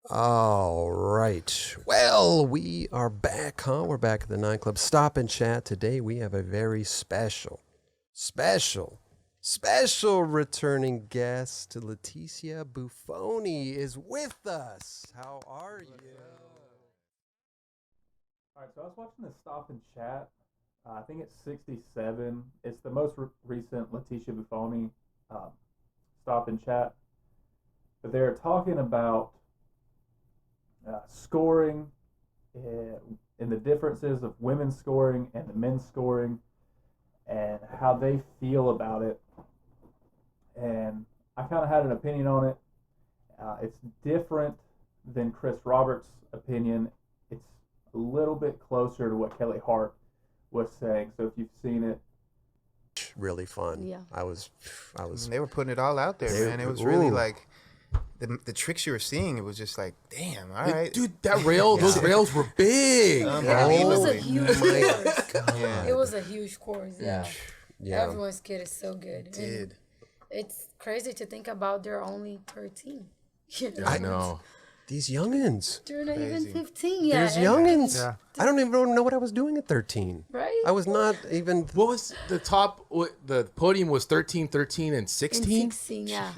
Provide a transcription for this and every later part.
All right. Well, we are back, huh? We're back at the Nine Club Stop and Chat. Today we have a very special returning guest. Leticia Buffoni is with us. How are you? All right, so I was watching this Stop and Chat. I think it's 67. It's the most recent Leticia Buffoni um, Stop and Chat. But they're talking about scoring and the differences of women's scoring and the men's scoring and how they feel about it. And I kind of had an opinion on it. It's different than Chris Roberts' opinion. It's a little bit closer to what Kelly Hart was saying. So if you've seen it, Really fun. Yeah. I was. They were putting it all out there, They- man. It was really ooh. like the tricks you were seeing. It was just like, damn, all right, Dude, that rail, those rails were big. It was a Unbelievably. huge course. Yeah. It was a huge course. Yeah. Yeah. Everyone's kid is so good. And Did. it's crazy to think about they're only 13. You know? I know. These youngins. They're not even Crazy. 15 yet. There's and- youngins. Yeah. I don't even know what I was doing at 13. Right? I was not even. What was the top? The podium was 13, 13, and In 16. 16, yeah.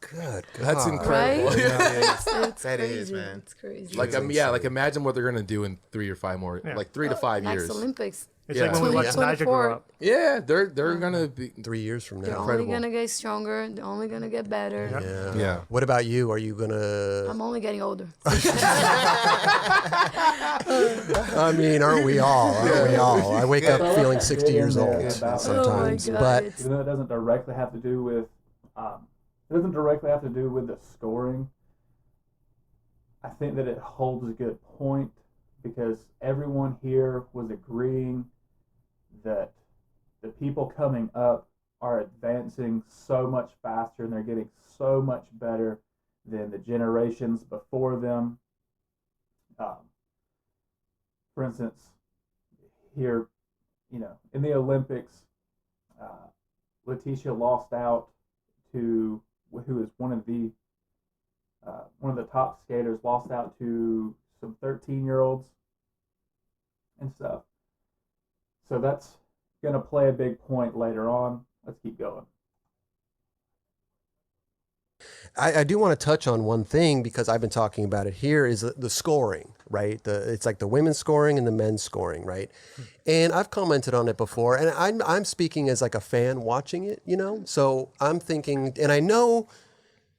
Good. That's God. incredible. Right? Yeah. It's That crazy. is, man. It's crazy. Like like imagine what they're gonna do in 3 or 5 more, Yeah. like 3 to 5 Next years. Olympics. It's Yeah. like when we watched 2024. Naja grow up. Yeah, they're gonna be. 3 years from They're now. only Incredible. going to get stronger. They're only going to get better. Yeah. Yeah. What about you? Are you gonna? I'm only getting older. I mean, aren't we all? Aren't we all? I wake up feeling 60 years old sometimes, Oh my God, but it's- even though it doesn't directly have to do with the scoring, I think that it holds a good point because everyone here was agreeing that the people coming up are advancing so much faster and they're getting so much better than the generations before them. For instance, here, in the Olympics, Leticia lost out to who is one of the top skaters, lost out to some 13-year-olds and stuff. So that's going to play a big point later on. Let's keep going. I do want to touch on one thing because I've been talking about it here is the scoring, right? It's like the women's scoring and the men's scoring, right? And I've commented on it before, and I'm speaking as like a fan watching it, So I'm thinking, and I know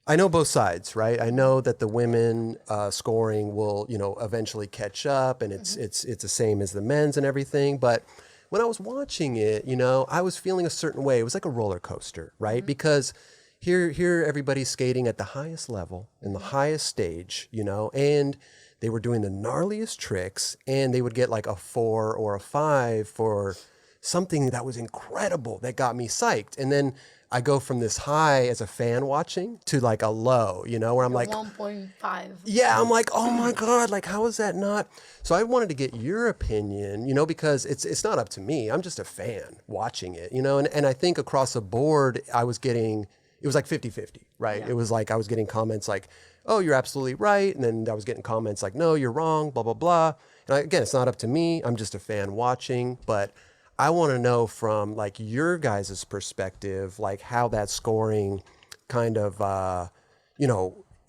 both sides, right? I know that the women scoring will, eventually catch up, and it's the same as the men's and everything. But when I was watching it, I was feeling a certain way. It was like a roller coaster, right? Because here everybody's skating at the highest level in the highest stage, and they were doing the gnarliest tricks, and they would get like a 4 or a 5 for something that was incredible that got me psyched. And then I go from this high as a fan watching to like a low, where I'm like, 1.5. yeah, I'm like, oh my God, like how is that not? So I wanted to get your opinion, because it's not up to me. I'm just a fan watching it, and I think across the board, it was like 50-50, right? Yeah. It was like I was getting comments like, oh, you're absolutely right. And then I was getting comments like, no, you're wrong, blah, blah, blah. And again, it's not up to me. I'm just a fan watching. But I want to know from like your guys' perspective, like how that scoring kind of,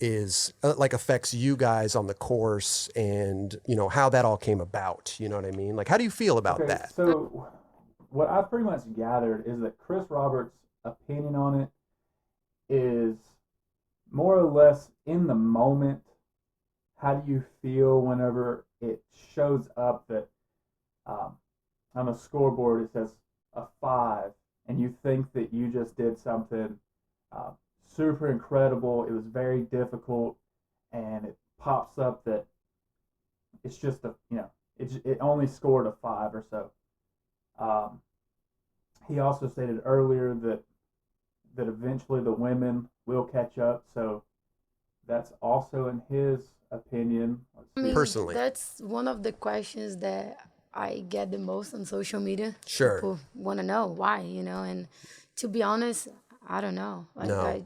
is like affects you guys on the course and, how that all came about. You know what I mean? Like, how do you feel about that? So what I've pretty much gathered is that Chris Roberts' opinion on it is more or less in the moment. How do you feel whenever it shows up that on the scoreboard it says a 5 and you think that you just did something super incredible, it was very difficult, and it pops up that it's just it only scored a 5 or so. He also stated earlier that eventually the women will catch up. So that's also in his opinion. I mean, Personally. that's one of the questions that I get the most on social media. Sure. People want to know why, and to be honest, I don't know. Like, No.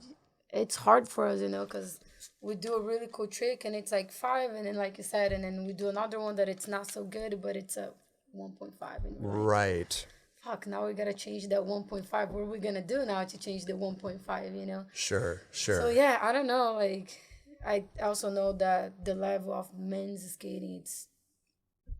it's hard for us, because we do a really cool trick and it's like 5, and then like you said, and then we do another one that it's not so good, but it's a 1.5, and we're like, Right. fuck, now we gotta change that 1.5. What are we gonna do now to change the 1.5, you know? Sure. Sure. So yeah, I don't know. Like, I also know that the level of men's skating,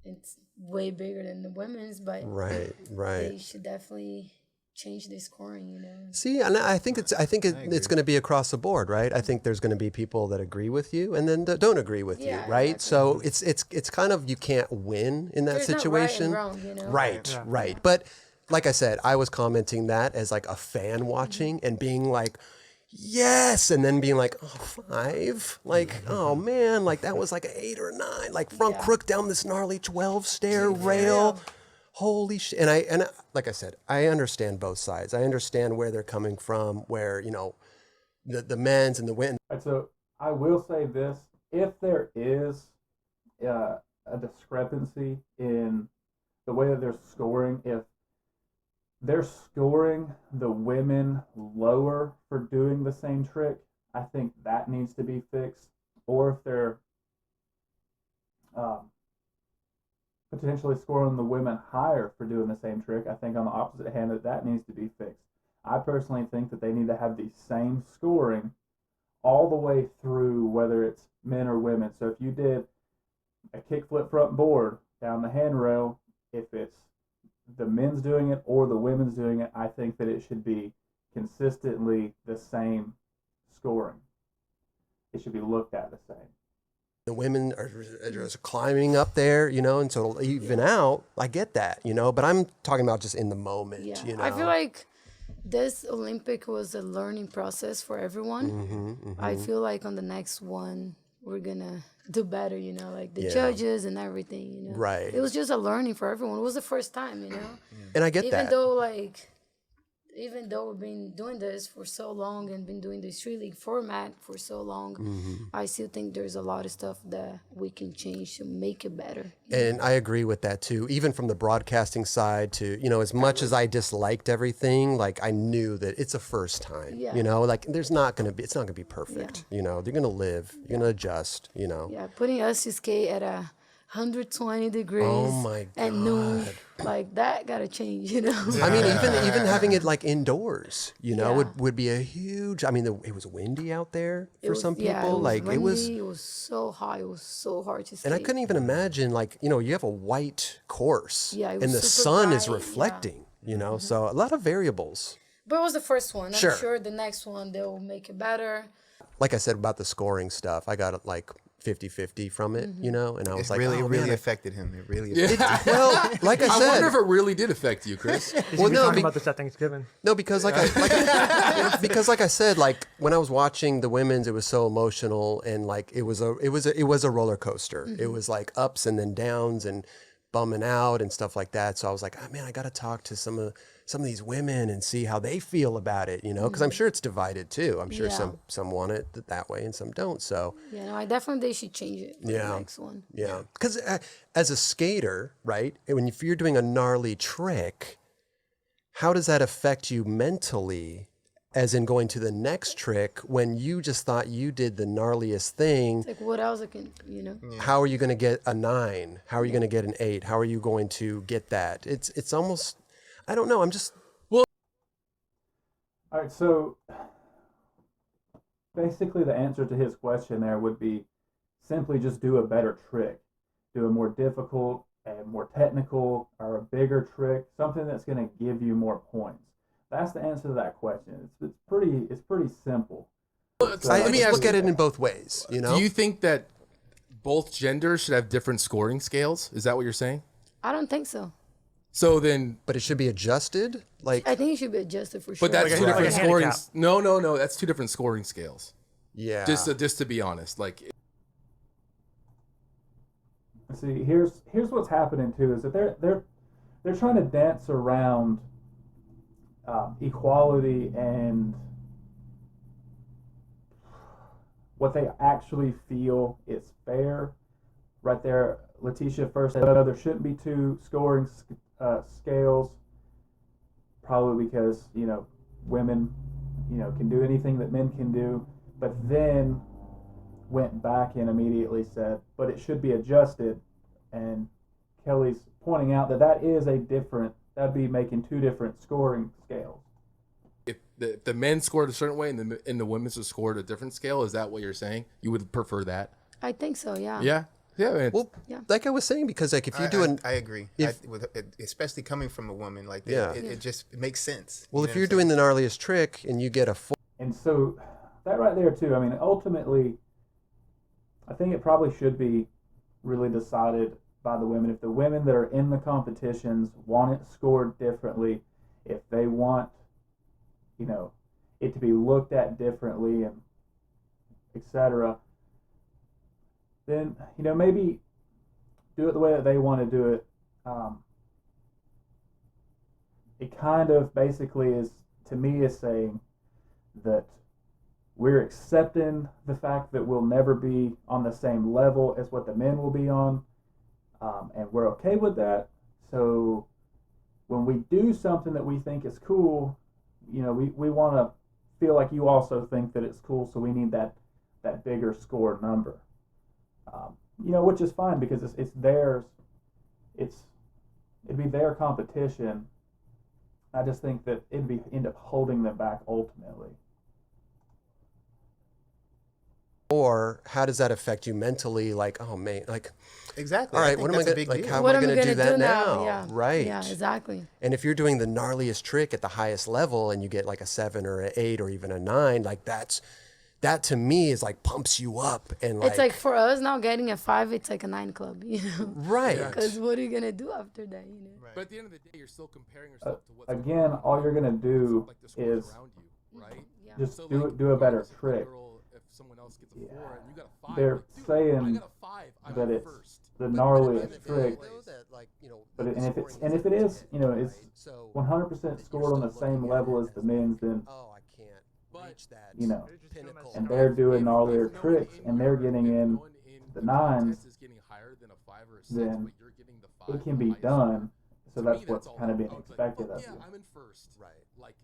it's way bigger than the women's, but Right. Right. they should definitely change the scoring, you know? See, and I think it's going to be across the board, right? I think there's going to be people that agree with you and then that don't agree with you, Yeah, right? exactly. So it's kind of, you can't win in that There's situation. no right and wrong, you know? Right, Yeah. right. But like I said, I was commenting that as like a fan watching and being like, yes, and then being like, oh, 5, like, oh man, like that was like an 8 or 9, like front Yeah. crook down this gnarly 12 stair rail. Holy shit! And I like I said, I understand both sides. I understand where they're coming from, where the men's and the women. All right, so I will say this: if there is a discrepancy in the way that they're scoring, if they're scoring the women lower for doing the same trick, I think that needs to be fixed. Or if they're potentially scoring the women higher for doing the same trick, I think on the opposite hand that needs to be fixed. I personally think that they need to have the same scoring all the way through, whether it's men or women. So if you did a kickflip front board down the handrail, if it's the men's doing it or the women's doing it, I think that it should be consistently the same scoring. It should be looked at the same. The women are just climbing up there, and so it'll even out. I get that, but I'm talking about just in the moment, Yeah. you know. I feel like this Olympic was a learning process for everyone. I feel like on the next one, we're going to do better, like the judges and everything, Right. It was just a learning for everyone. It was the first time, And I get that. Even though we've been doing this for so long and been doing the street league format for so long, I still think there's a lot of stuff that we can change to make it better. And I agree with that too. Even from the broadcasting side to, as much as I disliked everything, like I knew that it's a first time, Yeah. like it's not going to be perfect. They're going to live, you're going to adjust, Yeah, putting us to skate at 120 degrees Oh my at noon, God. like that gotta change, I mean, even having it like indoors, Yeah. would be a huge. I mean, it was windy out there for some people. Yeah, it was Like windy, it was so hot, it was so hard to skate. and I couldn't even imagine like you have a white course, Yeah, it and was the super sun is bright, reflecting. So a lot of variables. But it was the first one. Sure. I'm sure the next one they'll make it better. Like I said about the scoring stuff, I got it like 50-50 from it, and I was It like, really, oh, really man, affected him. It really affected Yeah. well, like I I said, wonder if it really did affect you, Chris. He's Well, gonna be no, talking be- about this at Thanksgiving. no, because like I said, like when I was watching the women's, it was so emotional and like it was a roller coaster. It was like ups and then downs and bumming out and stuff like that. So I was like, oh man, I got to talk to some of these women and see how they feel about it, because I'm sure it's divided too. I'm sure Yeah. some want it that way and some don't. So Yeah, no, I definitely they should change it for Yeah. the next one. yeah, because as a if you're doing a gnarly trick, how does that affect you mentally? As in going to the next trick when you just thought you did the gnarliest thing. Like what else I can, How are you going to get a 9? How are you going to get an 8? How are you going to get that? It's almost, I don't know. I'm just, All right, so basically the answer to his question there would be simply just do a better trick. Do a more difficult and more technical or a bigger trick, something that's going to give you more points. That's the answer to that question. It's pretty simple. I Let me just ask look at it in both ways, Do you think that both genders should have different scoring scales? Is that what you're saying? I don't think so. So then, But it should be adjusted. Like, I think it should be adjusted for sure. but that's Like a- two like a different scoring. handicap. No, that's two different scoring scales. yeah. Just to be honest, like See, here's what's happening too is that they're trying to dance around equality and what they actually feel is fair. Right there, Letitia first said, "No, there shouldn't be two scoring scales." Probably because women, can do anything that men can do. But then went back and immediately said, but it should be adjusted. And Kelly's pointing out that that is a different, that'd be making two different scoring scales. If the men scored a certain way and the women's was scored a different scale, is that what you're saying? You would prefer that? I think so. Yeah. Yeah. Yeah, man. Well, Yeah. like I was saying, because like if you do an I agree. if- Especially coming from a woman, like Yeah. it just makes sense. well, You if know you're what I'm doing the gnarliest trick and you get a And so that right there too, I mean, ultimately, I think it probably should be really decided by the women. If the women that are in the competitions want it scored differently, if they want, you know, it to be looked at differently and etc., then, you know, maybe do it the way that they want to do it. It kind of basically is, to me, is saying that we're accepting the fact that we'll never be on the same level as what the men will be on, and we're okay with that. So when we do something that we think is cool, you know, we want to feel like you also think that it's cool, so we need that bigger score number. You know, which is fine because it's theirs. It'd be their competition. I just think that it'd end up holding them back ultimately. or how does that affect you mentally? Like, oh man, like, Exactly. all I right, think what am I that's a gonna big like? deal. How What am I am I gonna do gonna that do now? now? Yeah. Right. Yeah, exactly. And if you're doing the gnarliest trick at the highest level and you get like a 7 or an 8 or even a 9, like that to me is like pumps you up and like, It's like for us now getting a 5, it's like a 9 club, you know? right. Because what are you gonna do after that, you know? But at the end of the day, you're still comparing yourself to what's Again, going on. all you're gonna do Like the scores is around you, right? Yeah. just So, do like, do a better regardless if the trick. girl- if someone else gets a Yeah. 4 and you got a 5, They're like, dude, saying I got a 5. I'm that at it's first. the But at the gnarliest end of the trick. day, though, that, like, you know, But the and if it's scoring and if it isn't is, it, you know, it's right? So 100% you're scored on the still same looking at level it as the like, men's, then oh, I can't But- reach that, you know, pinnacle. and they're doing If- gnarlier if no one tricks and they're getting if in no one in the the nines, contest is getting higher than a 5 or a 6, then but you're getting the 5, it can the be highest done. So To that's me, what's all kind of that- being I was like, expected fuck of yeah, you. I'm in first. Right. Like,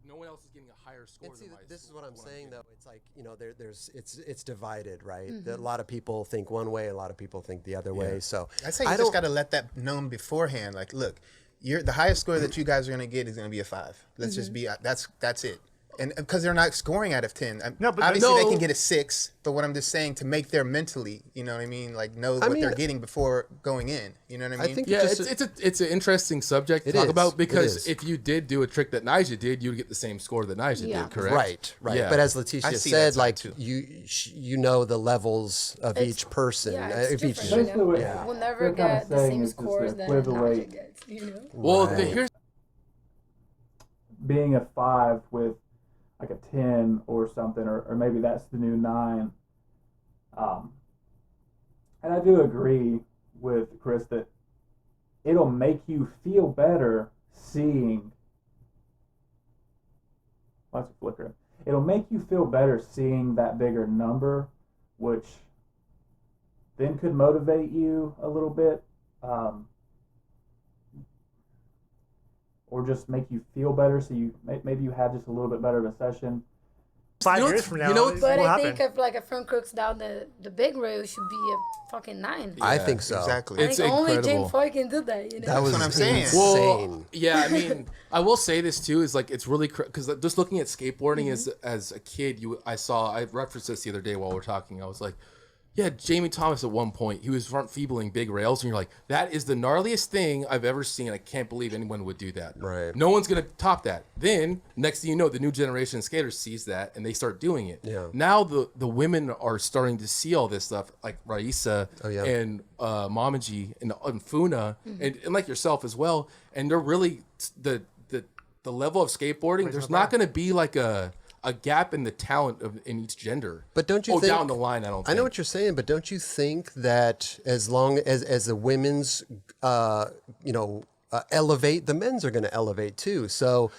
no one else is getting a higher score And see, than my this is score, what I'm saying getting. though. It's like, you know, it's divided, right? A lot of people think one way, a lot of people think the other way. So I say you just got to let that known beforehand. Like, look, the highest score that you guys are going to get is going to be a 5. Let's just be that's it. And because they're not scoring out of 10. No, but obviously they no. can get a 6. But what I'm just saying to make their mentally, you know what I mean, like know what mean, they're getting before going in. You know what I mean? I think Yeah, just it's an interesting subject to It talk is. about It because is. if you did do a trick that Nija did, you would get the same score that Nija Yeah. did, correct? right. Yeah. But as I Leticia see said, that side, like too. you know the levels of each person, Yeah, it's of each. different, you Basically, what know? We'll never they're kinda get the saying same is just scores to that equivalate Naja gets, you know? Well, Right. here's being a 5 with like a 10 or something, or maybe that's the new 9. And I do agree with Chris that it'll make you feel better seeing. Well, that's a flicker. It'll make you feel better seeing that bigger number, which then could motivate you a little bit. Or just make you feel better, so maybe you have just a little bit better of a session. 5 You know years what's- from now, you know it what's- But will I happen. think if like a front crooks down the big rail should be a fucking 9. I Yeah, think so. Exactly. I It's think only incredible. Jane Foy can do that, you know? That was what I'm saying. insane. yeah, I mean, I will say this too is like it's really because just looking at skateboarding as a kid, I referenced this the other day while we're talking. I was like, yeah, Jamie Thomas at one point he was front feebling big rails, and you're like, that is the gnarliest thing I've ever seen. I can't believe anyone would do that. Right. No one's gonna top that. Then next thing you know, the new generation of skaters sees that and they start doing it. Yeah. Now the women are starting to see all this stuff, like Raisa yeah. and Mamaji and Funa and like yourself as well, and they're really the level of skateboarding. There's not going to be like a gap in the talent in each gender. But don't you think down the line? I don't. I Think. know what you're saying, but don't you think that as long as the women's, elevate, the men's are going to elevate too. So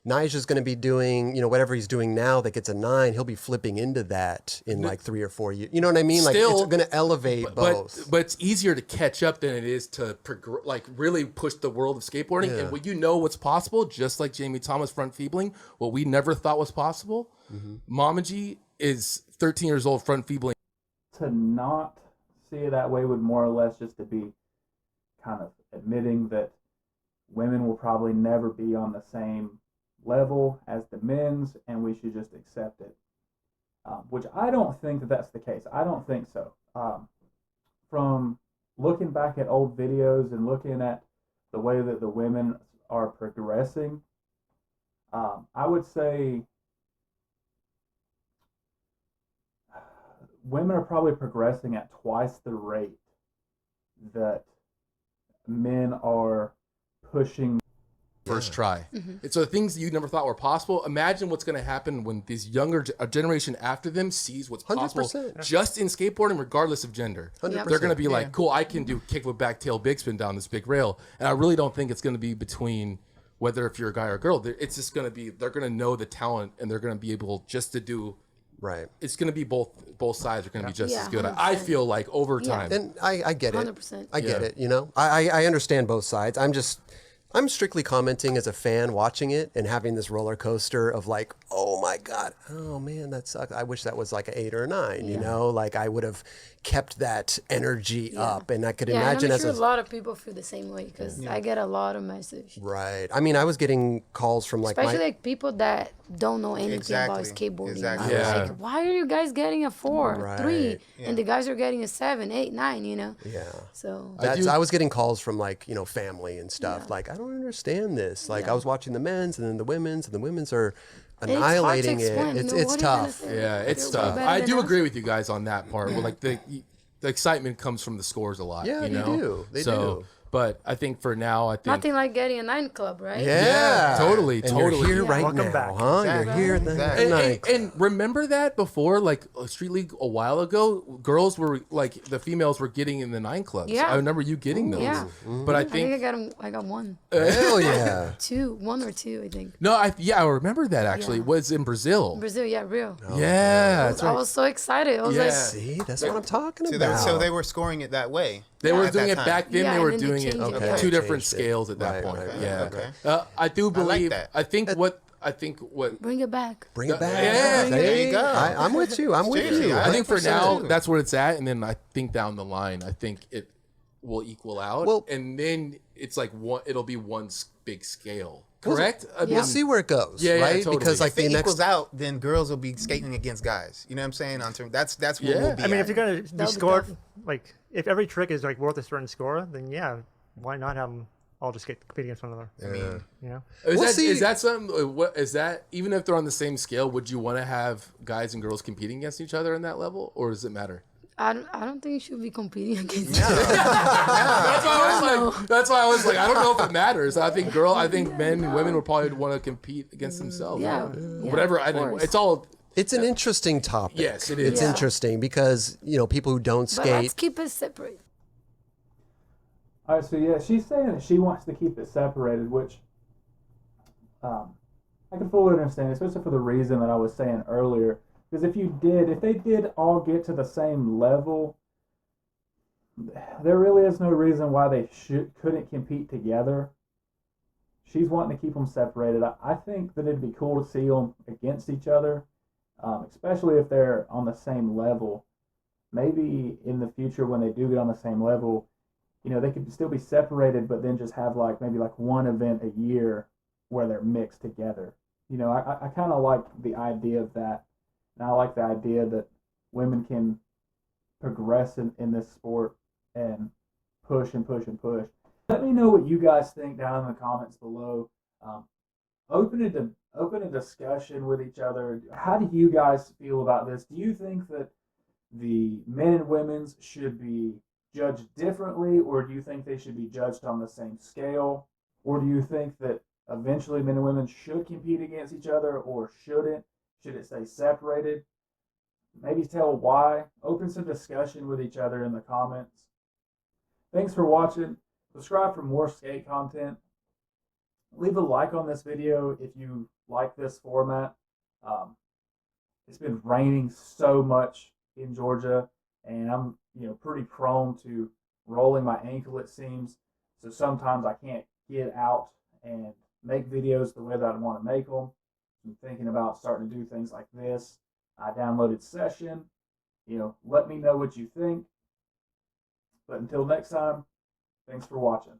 Nigel's going to be doing, whatever he's doing now that gets a 9, he'll be flipping into that in like 3 or 4 years. You know what I mean? Like Still, it's going to elevate both. But it's easier to catch up than it is to really push the world of skateboarding. Yeah. And what what's possible, just like Jamie Thomas front feebling, what we never thought was possible. Mamaji is 13 years old front feebling. to not see it that way would more or less just to be kind of admitting that women will probably never be on the same level as the men's, and we should just accept it. Which I don't think that that's the case. I don't think so. From looking back at old videos and looking at the way that the women are progressing, I would say women are probably progressing at twice the rate that men are pushing. First try. And so the things that you never thought were possible, imagine what's going to happen when this younger a generation after them sees what's possible 100%. just in skateboarding, regardless of gender. 100%. They're going to be like, cool, I can do kickflip, back tail, big spin down this big rail. And I really don't think it's going to be between whether if you're a guy or a girl. It's just going to be, they're going to know the talent and they're going to be able just to do. Right. It's going to be both sides are going to be just Yeah, as good. 100%. I feel like over time. And I get it. 100%. I get Yeah. it. You know, I understand both sides. I'm strictly commenting as a fan watching it and having this roller coaster of like, oh my God, oh man, that sucks. I wish that was like an 8 or a 9, you know, like I would have kept that energy up. And I could Yeah, imagine and I'm as sure a a lot of people feel the same way because I get a lot of messages. right. I mean, I was getting calls from like Especially my, like people that don't know anything Exactly. about skateboarding. Exactly. I was Yeah. like, why are you guys getting a 4, 3, Right. and the guys are getting a 7, 8, 9? You know. yeah. So I was getting calls from like, you know, family and stuff. Like, I don't understand this. Like I was watching the men's and then the women's are And it's hard to annihilating explain, it. you It's know, it's what are you gonna tough. say? Yeah, it's You're tough. better I than do us. agree with you guys on that part. Where like the excitement comes from the scores a lot. Yeah, you they know? do. They so, do. But I think for now, I think Nothing like getting a 9 club, right? Yeah, totally, and totally. You're here right Welcome now, back. huh? Exactly. You're here at the Exactly. night. And remember that before, like Street League a while ago, girls were like the females were getting in the 9 clubs. Yeah. I remember you getting those. Yeah. But I I think think I got one, Hell yeah. 1 or 2, I think. no, I remember that actually. Yeah. It was in Brazil. Brazil, yeah, real. Yeah, that's I right. was so excited. I was Yeah. like, See, that's what I'm talking So about. they were scoring it that way. They were at doing that it time. back then. Yeah, they were and then they doing it changed it. on Okay. two different Changed it. scales at that Right, point. right, right, Yeah, okay. I do believe. that. I think what bring it back. Bring it back. Yeah, there you go. I'm with you. I'm with Seriously, you. I I think for 100% now too. that's where it's at, and then I think down the line, I think it will equal out, Well- and then it's like one. It'll be one big scale, correct? I mean, We'll see where it goes, Yeah, yeah, right? totally. Because like If it the equals next, out, then girls will be skating against guys. You know what I'm saying? On term, that's where Yeah. we'll be. I mean, at. if you're gonna be That'll be scored, tough. like if every trick is like worth a certain score, then yeah, why not have them all just compete against one another? I mean, You know, Is, We'll that, see. is that something? What is that? Even if they're on the same scale, would you want to have guys and girls competing against each other in that level, or does it matter? I don't think you should be competing against each That's why I was like, I don't know if it matters. I think men and women would probably want to compete against themselves. Yeah, right? yeah, Whatever. of I think course. it's all. it's an interesting topic. Yes, it is. It's Yeah. interesting because you know people who don't But let's skate. keep it separate. All right, so yeah, she's saying that she wants to keep it separated, which I can fully understand, especially for the reason that I was saying earlier. Because if they did all get to the same level, there really is no reason why they couldn't compete together. She's wanting to keep them separated. I think that it'd be cool to see them against each other, especially if they're on the same level. Maybe in the future when they do get on the same level, you know, they could still be separated, but then just have maybe one event a year where they're mixed together. You know, I kind of like the idea of that. And I like the idea that women can progress in this sport and push and push and push. Let me know what you guys think down in the comments below. Open a discussion with each other. How do you guys feel about this? Do you think that the men and women's should be judged differently, or do you think they should be judged on the same scale? Or do you think that eventually men and women should compete against each other or shouldn't? Should it stay separated? Maybe tell why. Open some discussion with each other in the comments. Thanks for watching. Subscribe for more skate content. Leave a like on this video if you like this format. It's been raining so much in Georgia, and I'm pretty prone to rolling my ankle, it seems. So sometimes I can't get out and make videos the way that I want to make them. I'm thinking about starting to do things like this. I downloaded Session, let me know what you think. But until next time, thanks for watching.